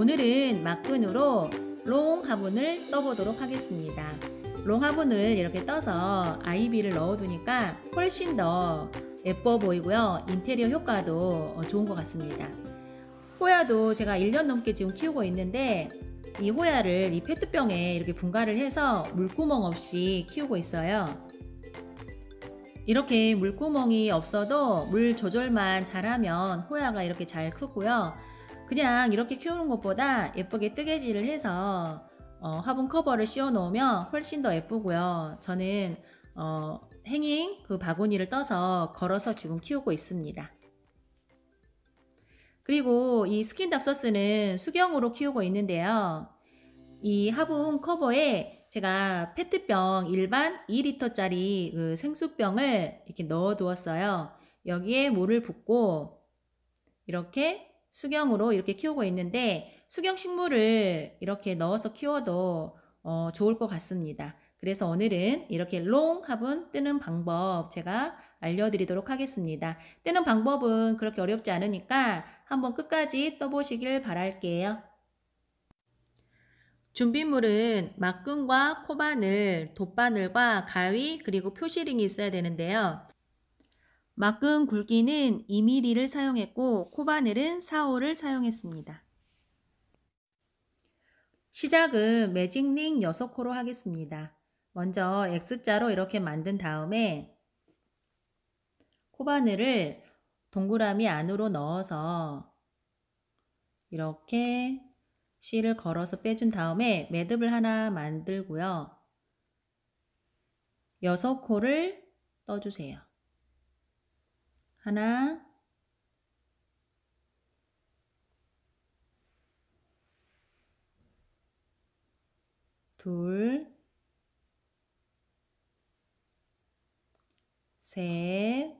오늘은 막근으로 롱 화분을 떠보도록 하겠습니다. 롱 화분을 이렇게 떠서 아이비를 넣어두니까 훨씬 더 예뻐 보이고요. 인테리어 효과도 좋은 것 같습니다. 호야도 제가 1년 넘게 지금 키우고 있는데 이 호야를 이 페트병에 이렇게 분갈을 해서 물구멍 없이 키우고 있어요. 이렇게 물구멍이 없어도 물 조절만 잘하면 호야가 이렇게 잘 크고요. 그냥 이렇게 키우는 것보다 예쁘게 뜨개질을 해서 화분 커버를 씌워 놓으면 훨씬 더 예쁘고요. 저는 행잉 그 바구니를 떠서 걸어서 지금 키우고 있습니다. 그리고 이 스킨답서스는 수경으로 키우고 있는데요. 이 화분 커버에 제가 페트병 일반 2리터짜리 그 생수병을 이렇게 넣어 두었어요. 여기에 물을 붓고 이렇게 수경으로 이렇게 키우고 있는데 수경 식물을 이렇게 넣어서 키워도 좋을 것 같습니다. 그래서 오늘은 이렇게 롱 화분 뜨는 방법 제가 알려드리도록 하겠습니다. 뜨는 방법은 그렇게 어렵지 않으니까 한번 끝까지 떠보시길 바랄게요. 준비물은 막근과 코바늘, 돗바늘과 가위 그리고 표시링이 있어야 되는데요. 막근 굵기는 2mm를 사용했고 코바늘은 4호를 사용했습니다. 시작은 매직링 6코로 하겠습니다. 먼저 X자로 이렇게 만든 다음에 코바늘을 동그라미 안으로 넣어서 이렇게 실을 걸어서 빼준 다음에 매듭을 하나 만들고요. 6코를 떠주세요. 하나, 둘, 셋,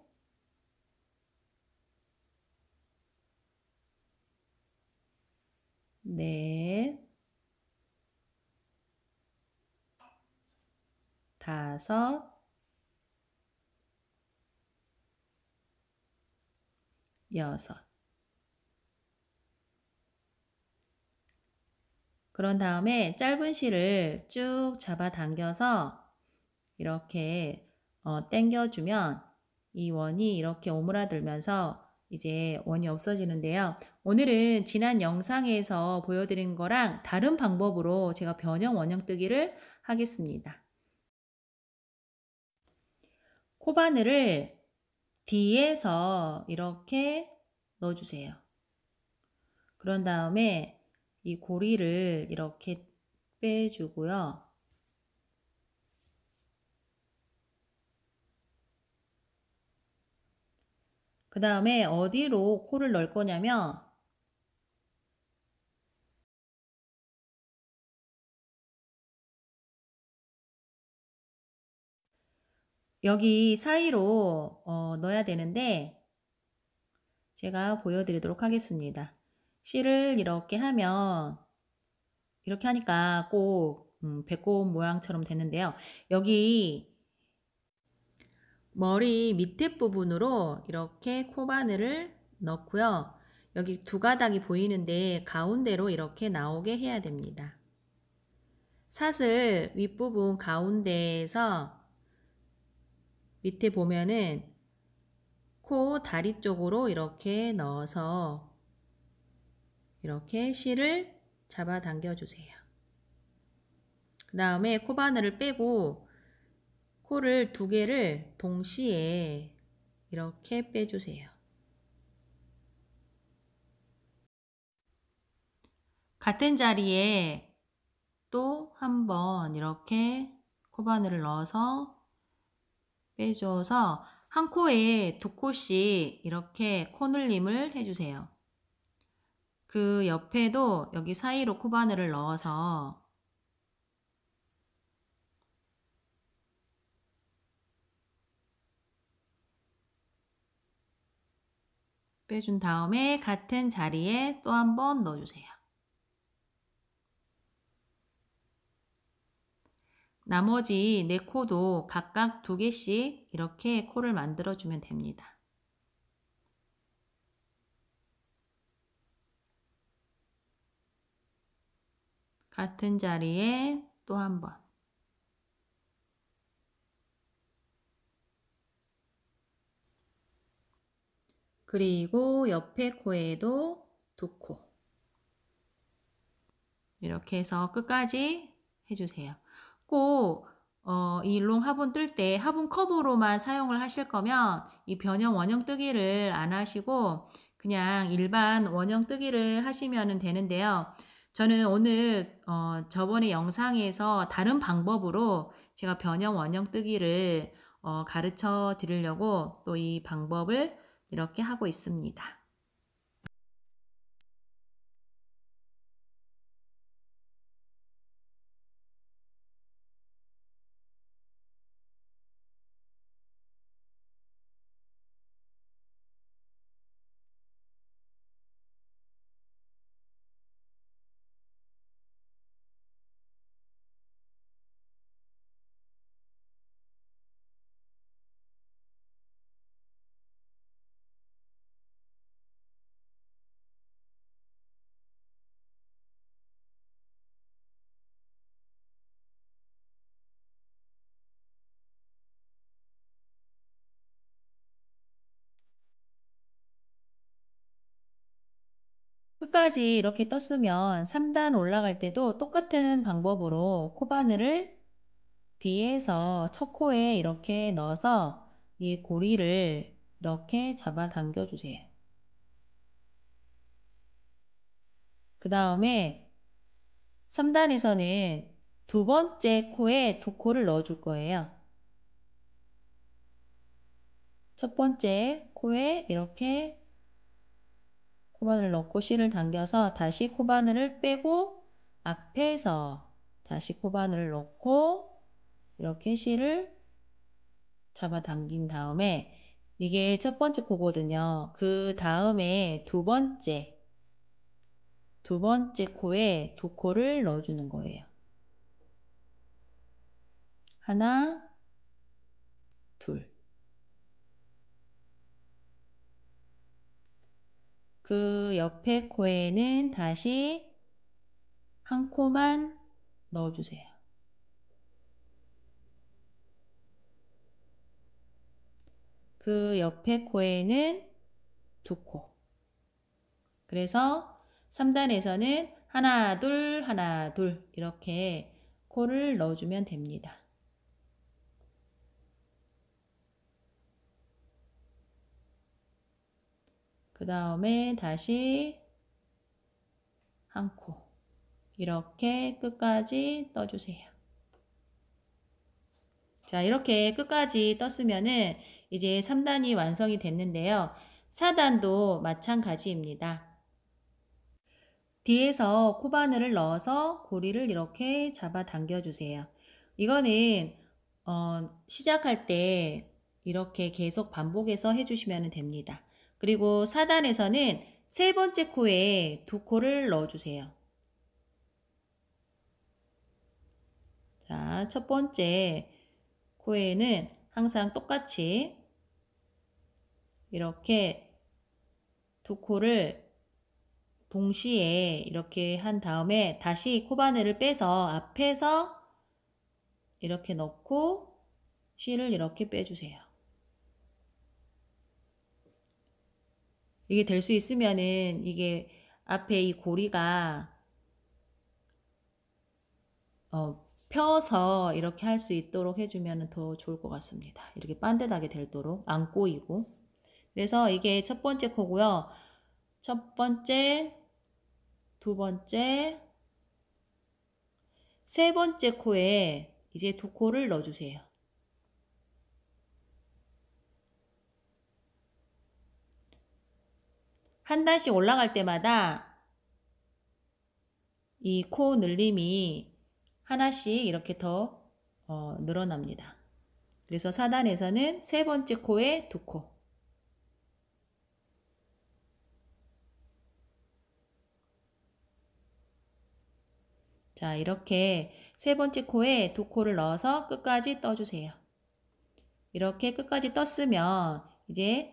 넷, 다섯, 여섯. 그런 다음에 짧은 실을 쭉 잡아 당겨서 이렇게 당겨주면 이 원이 이렇게 오므라들면서 이제 원이 없어지는데요. 오늘은 지난 영상에서 보여드린 거랑 다른 방법으로 제가 변형 원형뜨기를 하겠습니다. 코바늘을 뒤에서 이렇게 넣어주세요. 그런 다음에 이 고리를 이렇게 빼주고요. 그 다음에 어디로 코를 넣을 거냐면 여기 사이로 넣어야 되는데 제가 보여드리도록 하겠습니다. 실을 이렇게 하면 이렇게 하니까 꼭 배꼽 모양처럼 되는데요. 여기 머리 밑에 부분으로 이렇게 코바늘을 넣고요. 여기 두 가닥이 보이는데 가운데로 이렇게 나오게 해야 됩니다. 사슬 윗부분 가운데에서 밑에 보면은 코 다리 쪽으로 이렇게 넣어서 이렇게 실을 잡아 당겨 주세요. 그 다음에 코바늘을 빼고 코를 두 개를 동시에 이렇게 빼주세요. 같은 자리에 또 한 번 이렇게 코바늘을 넣어서 빼줘서 한 코에 두 코씩 이렇게 코늘림을 해주세요. 그 옆에도 여기 사이로 코바늘을 넣어서 빼준 다음에 같은 자리에 또 한 번 넣어주세요. 나머지 네 코도 각각 두 개씩 이렇게 코를 만들어주면 됩니다. 같은 자리에 또 한 번. 그리고 옆에 코에도 두 코. 이렇게 해서 끝까지 해주세요. 꼭 이 롱 화분 뜰 때 화분 커버로만 사용을 하실 거면 이 변형 원형 뜨기를 안 하시고 그냥 일반 원형 뜨기를 하시면 되는데요. 저는 오늘 저번에 영상에서 다른 방법으로 제가 변형 원형 뜨기를 가르쳐 드리려고 또 이 방법을 이렇게 하고 있습니다. 끝까지 이렇게 떴으면 3단 올라갈 때도 똑같은 방법으로 코바늘을 뒤에서 첫 코에 이렇게 넣어서 이 고리를 이렇게 잡아 당겨 주세요. 그 다음에 3단에서는 두 번째 코에 두 코를 넣어 줄 거예요. 첫 번째 코에 이렇게 코바늘 넣고 실을 당겨서 다시 코바늘을 빼고 앞에서 다시 코바늘을 넣고 이렇게 실을 잡아 당긴 다음에 이게 첫 번째 코거든요. 그 다음에 두 번째 코에 두 코를 넣어주는 거예요. 하나, 둘. 그 옆에 코에는 다시 한 코만 넣어주세요. 그 옆에 코에는 두 코. 그래서 3단에서는 하나, 둘 이렇게 코를 넣어주면 됩니다. 그 다음에 다시 한 코. 이렇게 끝까지 떠주세요. 자, 이렇게 끝까지 떴으면은 이제 3단이 완성이 됐는데요. 4단도 마찬가지입니다. 뒤에서 코바늘을 넣어서 고리를 이렇게 잡아 당겨 주세요. 이거는 시작할 때 이렇게 계속 반복해서 해주시면 됩니다. 그리고 4단에서는 세 번째 코에 두 코를 넣어주세요. 자, 첫 번째 코에는 항상 똑같이 이렇게 두 코를 동시에 이렇게 한 다음에 다시 코바늘을 빼서 앞에서 이렇게 넣고 실을 이렇게 빼주세요. 이게 될 수 있으면은 이게 앞에 이 고리가 펴서 이렇게 할 수 있도록 해주면 더 좋을 것 같습니다. 이렇게 반듯하게 되도록 안 꼬이고. 그래서 이게 첫 번째 코고요. 첫 번째, 두 번째, 세 번째 코에 이제 두 코를 넣어주세요. 한 단씩 올라갈 때마다 이 코 늘림이 하나씩 이렇게 더 늘어납니다. 그래서 4단에서는 세 번째 코에 두 코. 자, 이렇게 세 번째 코에 두 코를 넣어서 끝까지 떠주세요. 이렇게 끝까지 떴으면 이제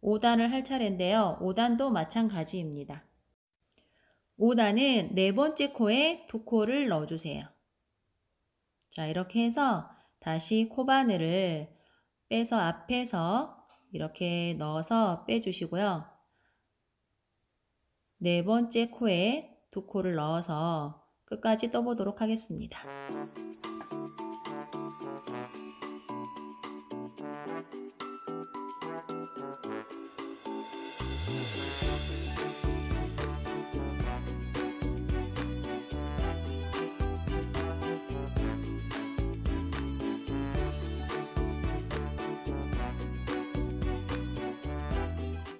5단을 할 차례인데요. 5단도 마찬가지입니다. 5단은 네 번째 코에 두 코를 넣어주세요. 자, 이렇게 해서 다시 코바늘을 빼서 앞에서 이렇게 넣어서 빼주시고요. 네 번째 코에 두 코를 넣어서 끝까지 떠보도록 하겠습니다.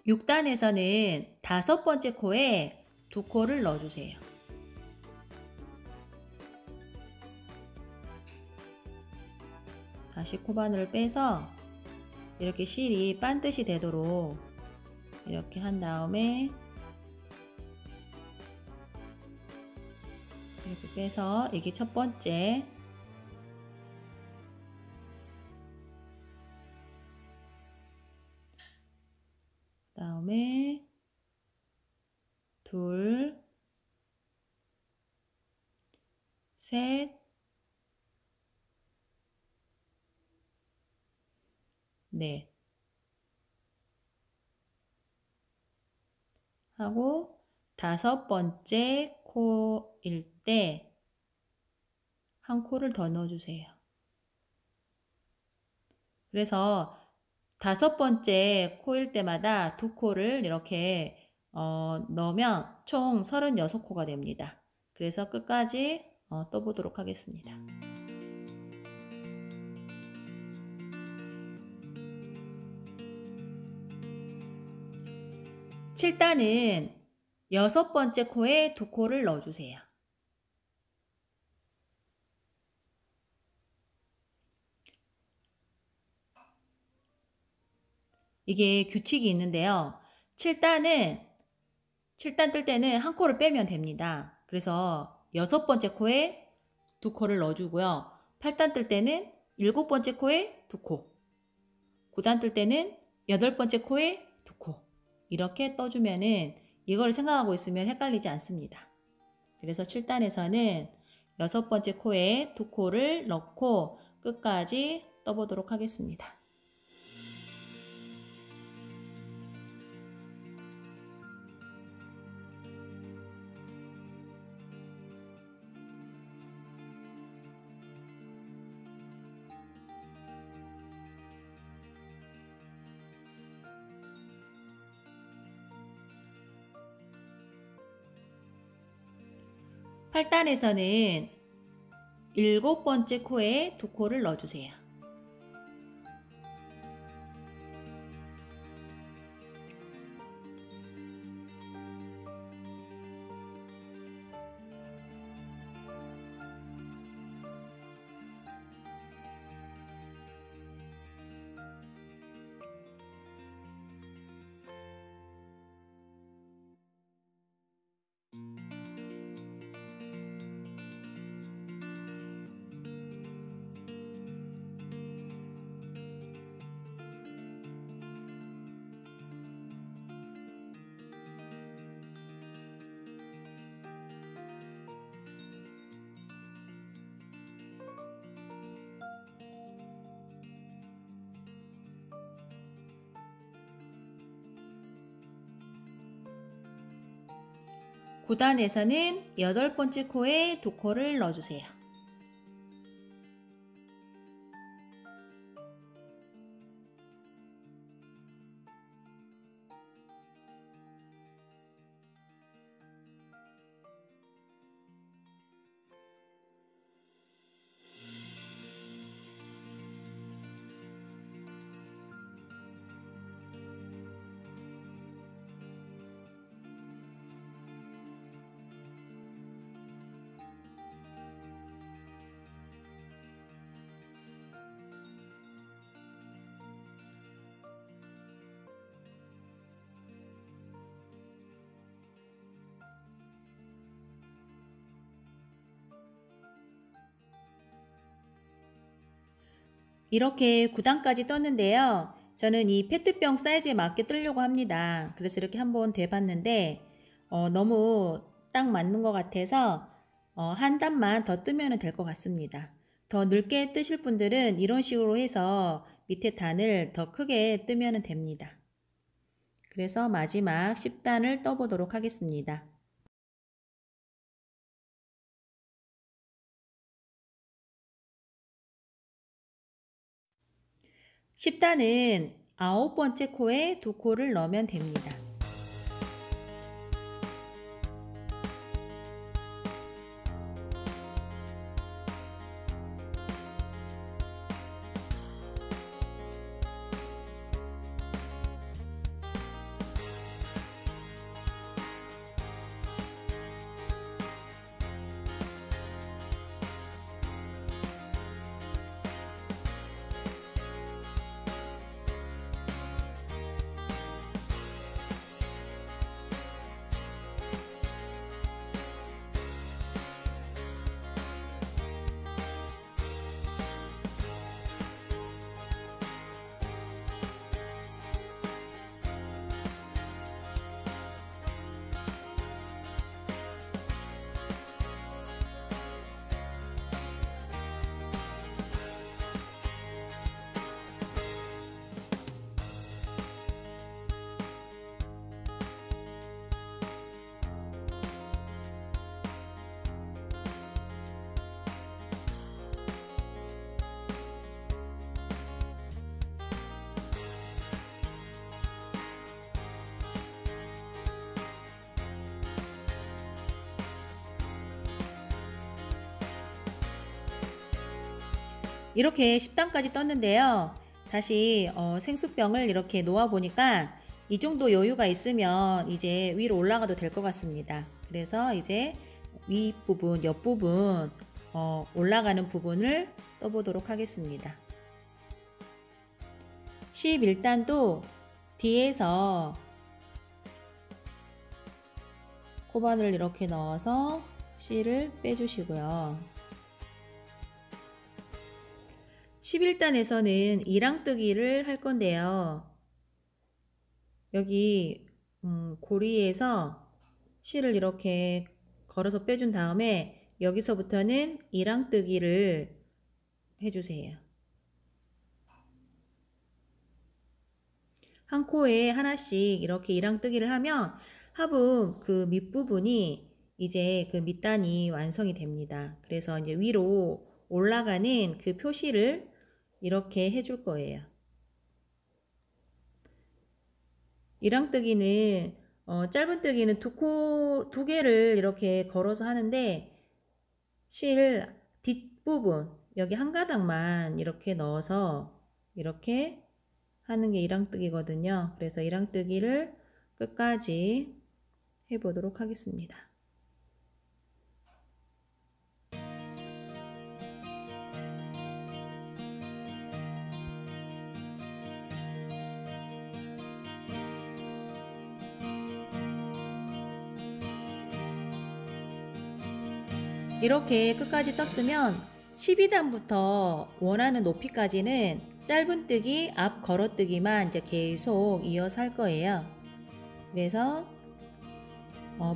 6단에서는 다섯 번째 코에 두 코를 넣어주세요. 다시 코바늘을 빼서 이렇게 실이 반듯이 되도록 이렇게 한 다음에 이렇게 빼서 이게 첫 번째, 그다음에 둘, 셋, 넷 하고 다섯 번째 코일 때 한 코를 더 넣어주세요. 그래서 다섯 번째 코일 때마다 두 코를 이렇게 넣으면 총 36코가 됩니다. 그래서 끝까지 떠보도록 하겠습니다. 7단은 여섯 번째 코에 두 코를 넣어주세요. 이게 규칙이 있는데요. 7단 뜰 때는 한 코를 빼면 됩니다. 그래서 여섯 번째 코에 두 코를 넣어주고요. 8단 뜰 때는 일곱 번째 코에 두 코, 9단 뜰 때는 여덟 번째 코에 두 코, 이렇게 떠주면은 이걸 생각하고 있으면 헷갈리지 않습니다. 그래서 7단에서는 여섯 번째 코에 두 코를 넣고 끝까지 떠보도록 하겠습니다. 8단에서는 일곱 번째 코에 두 코를 넣어주세요. 구단에서는 여덟 번째 코에 두 코를 넣어주세요. 이렇게 9단까지 떴는데요. 저는 이 페트병 사이즈에 맞게 뜨려고 합니다. 그래서 이렇게 한번 대봤는데 너무 딱 맞는 것 같아서 한 단만 더 뜨면 될 것 같습니다. 더 넓게 뜨실 분들은 이런 식으로 해서 밑에 단을 더 크게 뜨면 됩니다. 그래서 마지막 10단을 떠보도록 하겠습니다. 10단은 9번째 코에 2코를 넣으면 됩니다. 이렇게 10단까지 떴는데요. 다시 생수병을 이렇게 놓아 보니까 이 정도 여유가 있으면 이제 위로 올라가도 될 것 같습니다. 그래서 이제 윗부분, 옆부분 올라가는 부분을 떠보도록 하겠습니다. 11단도 뒤에서 코바늘 이렇게 넣어서 실을 빼주시고요. 11단에서는 이랑뜨기를 할 건데요. 여기 고리에서 실을 이렇게 걸어서 빼준 다음에 여기서부터는 이랑뜨기를 해주세요. 한 코에 하나씩 이렇게 이랑뜨기를 하면 화분 그 밑부분이 이제 그 밑단이 완성이 됩니다. 그래서 이제 위로 올라가는 그 표시를 이렇게 해줄 거예요. 이랑뜨기는 짧은뜨기는 두 개를 이렇게 걸어서 하는데 실 뒷부분 여기 한 가닥만 이렇게 넣어서 이렇게 하는 게 이랑뜨기거든요. 그래서 이랑뜨기를 끝까지 해보도록 하겠습니다. 이렇게 끝까지 떴으면 12단부터 원하는 높이까지는 짧은뜨기, 앞 걸어뜨기만 이제 계속 이어서 할 거예요. 그래서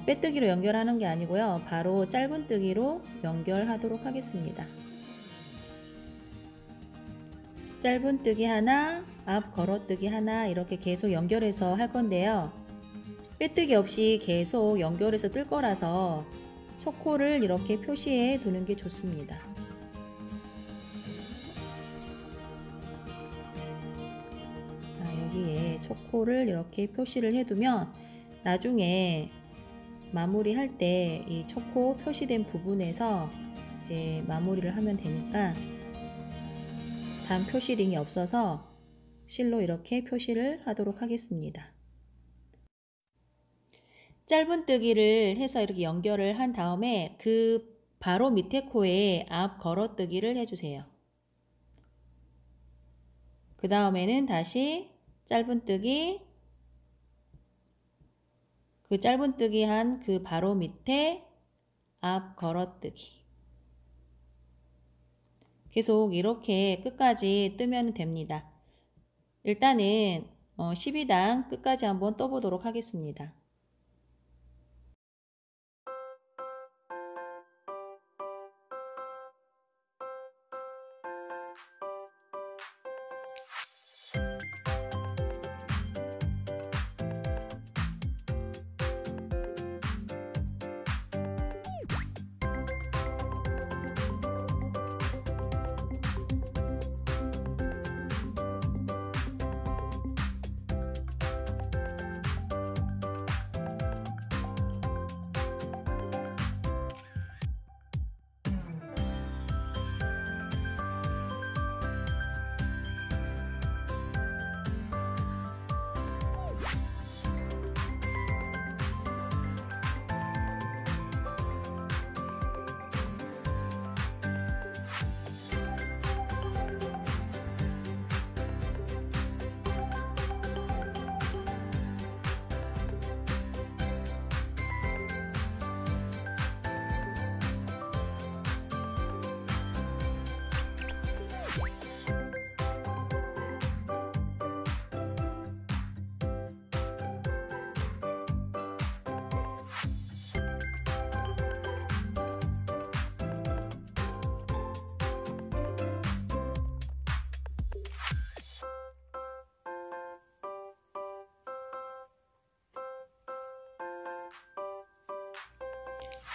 빼뜨기로 연결하는 게 아니고요. 바로 짧은뜨기로 연결하도록 하겠습니다. 짧은뜨기 하나, 앞 걸어뜨기 하나 이렇게 계속 연결해서 할 건데요. 빼뜨기 없이 계속 연결해서 뜰 거라서 첫 코를 이렇게 표시해 두는 게 좋습니다. 여기에 첫 코를 이렇게 표시를 해두면 나중에 마무리할 때 이 첫 코 표시된 부분에서 이제 마무리를 하면 되니까 단 표시링이 없어서 실로 이렇게 표시를 하도록 하겠습니다. 짧은뜨기를 해서 이렇게 연결을 한 다음에 그 바로 밑에 코에 앞 걸어뜨기를 해주세요. 그 다음에는 다시 짧은뜨기, 그 짧은뜨기 한 그 바로 밑에 앞 걸어뜨기. 계속 이렇게 끝까지 뜨면 됩니다. 일단은 12단 끝까지 한번 떠보도록 하겠습니다.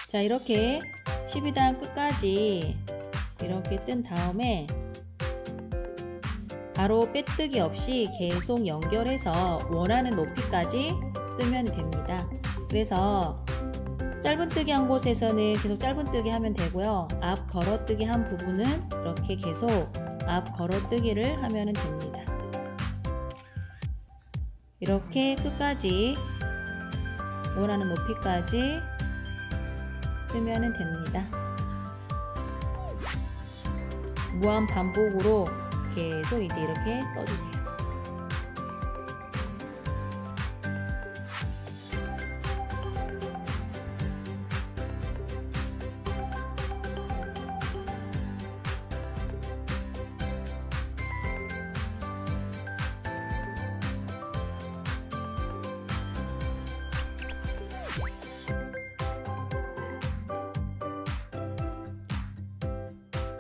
자, 이렇게 12단 끝까지 이렇게 뜬 다음에 바로 빼뜨기 없이 계속 연결해서 원하는 높이까지 뜨면 됩니다. 그래서 짧은뜨기 한 곳에서는 계속 짧은뜨기 하면 되고요. 앞 걸어뜨기 한 부분은 이렇게 계속 앞 걸어뜨기를 하면 됩니다. 이렇게 끝까지 원하는 높이까지 뜨면 됩니다. 무한 반복으로 계속 이제 이렇게 떠주세요.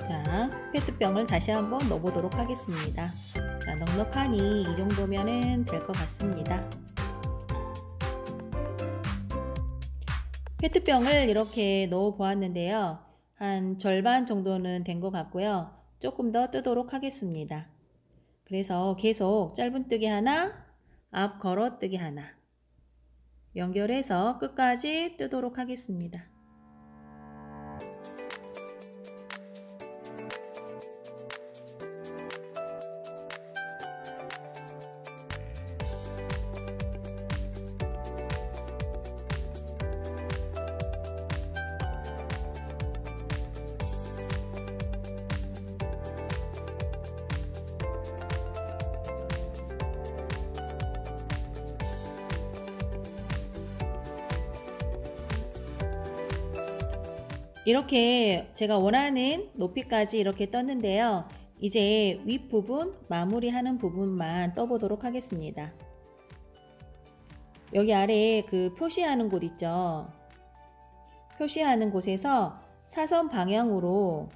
자, 페트병을 다시 한번 넣어보도록 하겠습니다. 자, 넉넉하니 이 정도면 될 것 같습니다. 페트병을 이렇게 넣어 보았는데요. 한 절반 정도는 된 것 같고요. 조금 더 뜨도록 하겠습니다. 그래서 계속 짧은뜨기 하나, 앞 걸어뜨기 하나 연결해서 끝까지 뜨도록 하겠습니다. 이렇게 제가 원하는 높이까지 이렇게 떴는데요. 이제 윗부분 마무리하는 부분만 떠보도록 하겠습니다. 여기 아래에 그 표시하는 곳 있죠. 표시하는 곳에서 사선 방향으로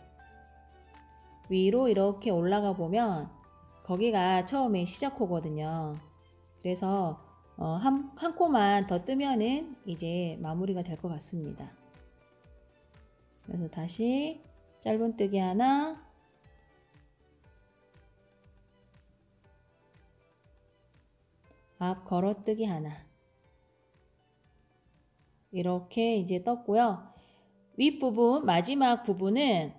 위로 이렇게 올라가 보면 거기가 처음에 시작호거든요. 그래서 한 코만 더 뜨면은 이제 마무리가 될 것 같습니다. 그래서 다시 짧은뜨기 하나, 앞 걸어뜨기 하나 이렇게 이제 떴고요. 윗부분 마지막 부분은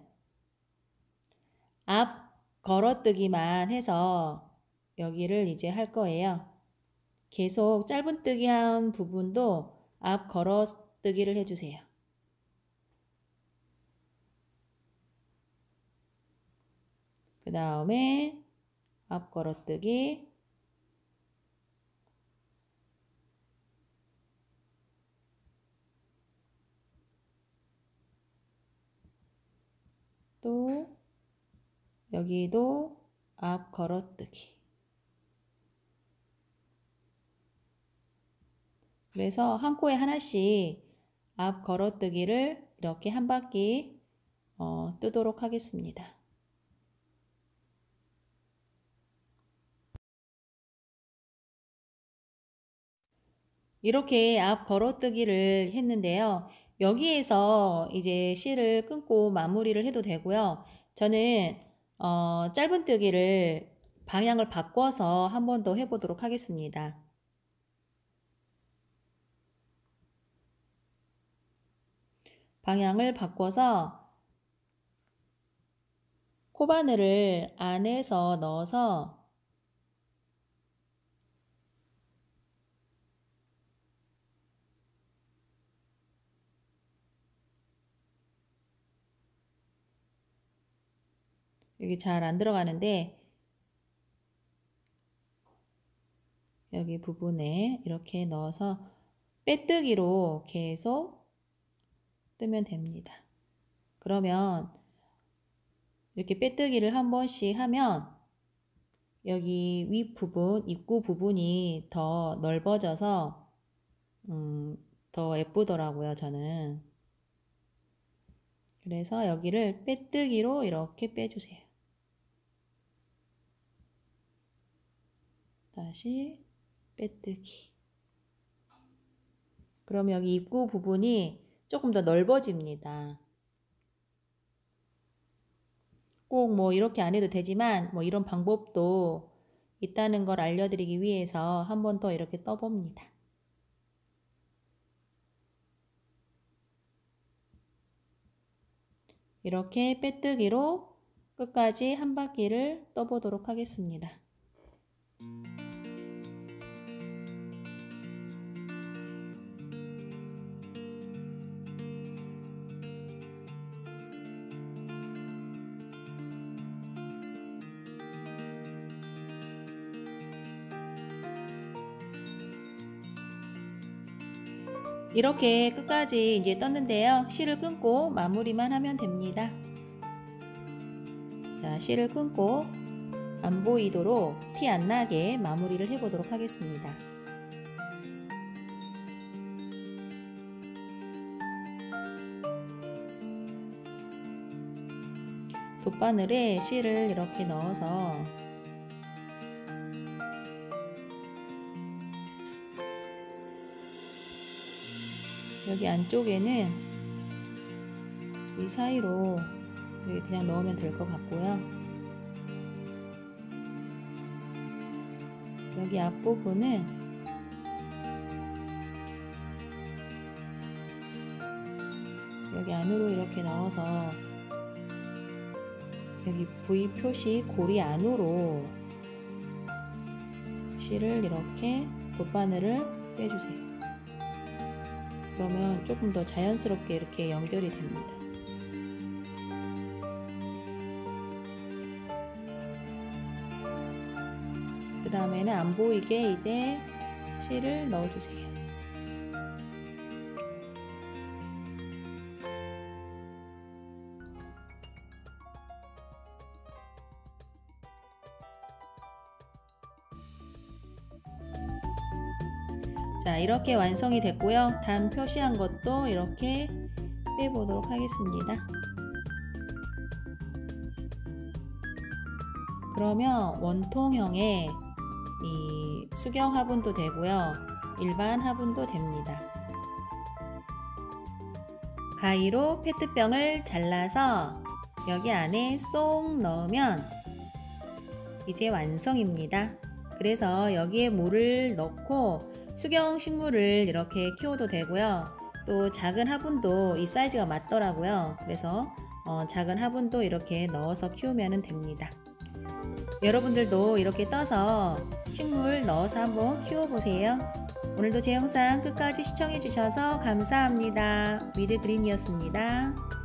앞 걸어뜨기만 해서 여기를 이제 할 거예요. 계속 짧은뜨기 한 부분도 앞 걸어뜨기를 해주세요. 그 다음에 앞 걸어뜨기, 또 여기도 앞 걸어뜨기. 그래서 한 코에 하나씩 앞 걸어뜨기를 이렇게 한 바퀴 뜨도록 하겠습니다. 이렇게 앞 걸어뜨기를 했는데요. 여기에서 이제 실을 끊고 마무리를 해도 되고요. 저는 짧은뜨기를 방향을 바꿔서 한 번 더 해보도록 하겠습니다. 방향을 바꿔서 코바늘을 안에서 넣어서 여기 잘 안 들어가는데 여기 부분에 이렇게 넣어서 빼뜨기로 계속 뜨면 됩니다. 그러면 이렇게 빼뜨기를 한 번씩 하면 여기 윗부분, 입구 부분이 더 넓어져서 더 예쁘더라고요, 저는. 그래서 여기를 빼뜨기로 이렇게 빼주세요. 다시 빼뜨기. 그럼 여기 입구 부분이 조금 더 넓어집니다. 꼭 뭐 이렇게 안 해도 되지만 뭐 이런 방법도 있다는 걸 알려드리기 위해서 한 번 더 이렇게 떠봅니다. 이렇게 빼뜨기로 끝까지 한 바퀴를 떠보도록 하겠습니다. 이렇게 끝까지 이제 떴는데요. 실을 끊고 마무리만 하면 됩니다. 자, 실을 끊고 안 보이도록 티 안 나게 마무리를 해 보도록 하겠습니다. 돗바늘에 실을 이렇게 넣어서 여기 안쪽에는 이 사이로 여기 그냥 넣으면 될 것 같고요. 여기 앞부분은 여기 안으로 이렇게 넣어서 여기 V 표시 고리 안으로 실을 이렇게 돗바늘을 빼주세요. 그러면 조금 더 자연스럽게 이렇게 연결이 됩니다. 그 다음에는 안 보이게 이제 실을 넣어주세요. 자, 이렇게 완성이 됐고요. 단 표시한 것도 이렇게 빼보도록 하겠습니다. 그러면 원통형의 이 수경 화분도 되고요. 일반 화분도 됩니다. 가위로 페트병을 잘라서 여기 안에 쏙 넣으면 이제 완성입니다. 그래서 여기에 물을 넣고 수경 식물을 이렇게 키워도 되고요. 또 작은 화분도 이 사이즈가 맞더라고요. 그래서 작은 화분도 이렇게 넣어서 키우면 됩니다. 여러분들도 이렇게 떠서 식물 넣어서 한번 키워보세요. 오늘도 제 영상 끝까지 시청해주셔서 감사합니다. 위드그린이었습니다.